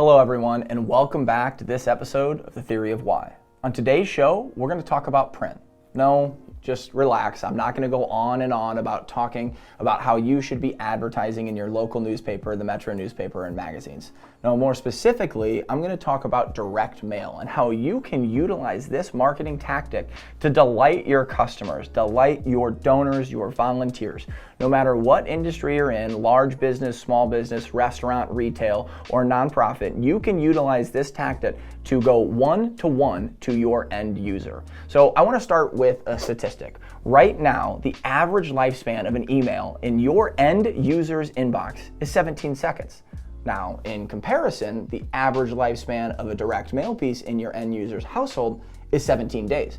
Hello everyone, and welcome back to this episode of The Theory of Why. On today's show, we're going to talk about print. No, just relax. I'm not going to go on and on about talking about how you should be advertising in your local newspaper, the Metro newspaper, and magazines. No, more specifically, I'm going to talk about direct mail and how you can utilize this marketing tactic to delight your customers, delight your donors, your volunteers. No matter what industry you're in, large business, small business, restaurant, retail, or nonprofit, you can utilize this tactic to go one-to-one to your end user. So I want to start with a statistic. Right now, the average lifespan of an email in your end user's inbox is 17 seconds. Now, in comparison, the average lifespan of a direct mail piece in your end user's household is 17 days.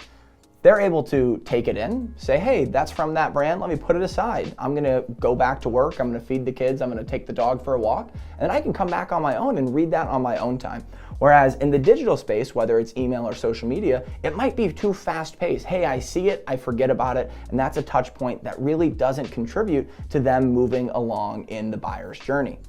They're able to take it in, say, hey, that's from that brand, let me put it aside. I'm gonna go back to work, I'm gonna feed the kids, I'm gonna take the dog for a walk, and then I can come back on my own and read that on my own time. Whereas in the digital space, whether it's email or social media, it might be too fast paced. Hey, I see it, I forget about it, and that's a touch point that really doesn't contribute to them moving along in the buyer's journey.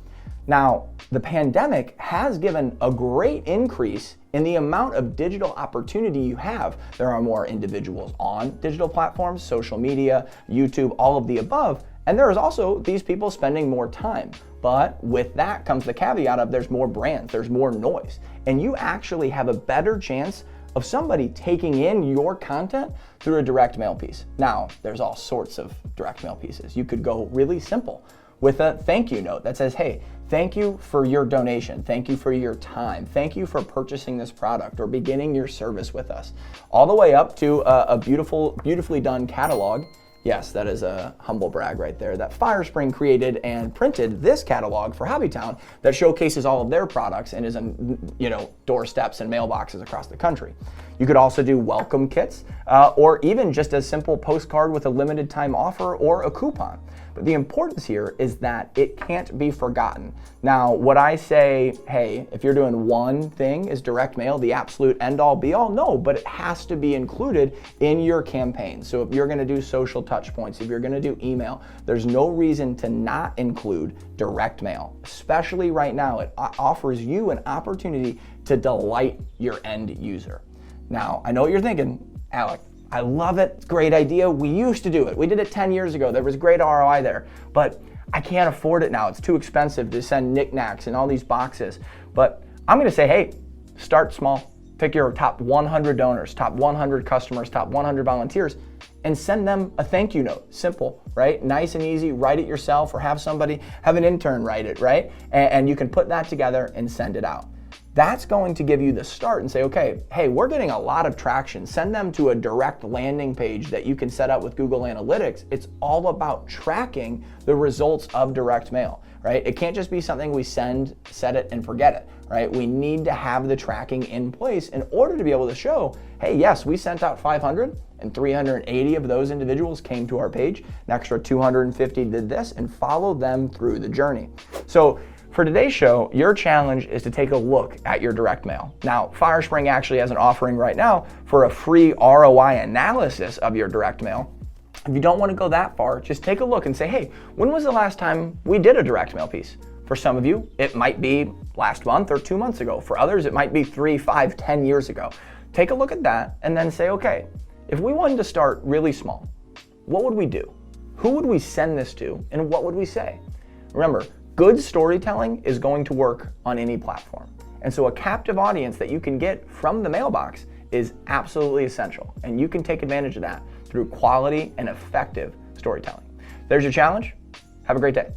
Now, the pandemic has given a great increase in the amount of digital opportunity you have. There are more individuals on digital platforms, social media, YouTube, all of the above, and there is also these people spending more time. But with that comes the caveat of there's more brands, there's more noise, and you actually have a better chance of somebody taking in your content through a direct mail piece. Now, there's all sorts of direct mail pieces. You could go really simple with a thank you note that says, hey, thank you for your donation. Thank you for your time. Thank you for purchasing this product or beginning your service with us. All the way up to a beautifully done catalog. Yes, that is a humble brag right there, that Firespring created and printed this catalog for Hobbytown that showcases all of their products and is on, doorsteps and mailboxes across the country. You could also do welcome kits or even just a simple postcard with a limited time offer or a coupon. But the importance here is that it can't be forgotten. Now, would I say, hey, if you're doing one thing, is direct mail the absolute end all be all? No, but it has to be included in your campaign. So if you're gonna do social touch points, if you're gonna do email, there's no reason to not include direct mail. Especially right now, it offers you an opportunity to delight your end user. Now, I know what you're thinking, Alec, I love it, it's a great idea. We used to do it. We did it 10 years ago. There was great ROI there, but I can't afford it now. It's too expensive to send knickknacks and all these boxes. But I'm gonna say, hey, start small. Pick your top 100 donors, top 100 customers, top 100 volunteers, and send them a thank you note. Simple, right? Nice and easy, write it yourself or have an intern write it, right? And you can put that together and send it out. That's going to give you the start and say, okay, hey, we're getting a lot of traction. Send them to a direct landing page that you can set up with Google Analytics. It's all about tracking the results of direct mail, right? It can't just be something we send, set it, and forget it, right? We need to have the tracking in place in order to be able to show, hey, yes, we sent out 500 and 380 of those individuals came to our page. An extra 250 did this, and follow them through the journey. So for today's show, your challenge is to take a look at your direct mail. Now, Firespring actually has an offering right now for a free ROI analysis of your direct mail. If you don't want to go that far, just take a look and say, hey, when was the last time we did a direct mail piece? For some of you, it might be last month or 2 months ago. For others, it might be 3, 5, 10 years ago. Take a look at that and then say, okay, if we wanted to start really small, what would we do? Who would we send this to and what would we say? Remember, good storytelling is going to work on any platform. And so a captive audience that you can get from the mailbox is absolutely essential. And you can take advantage of that through quality and effective storytelling. There's your challenge. Have a great day.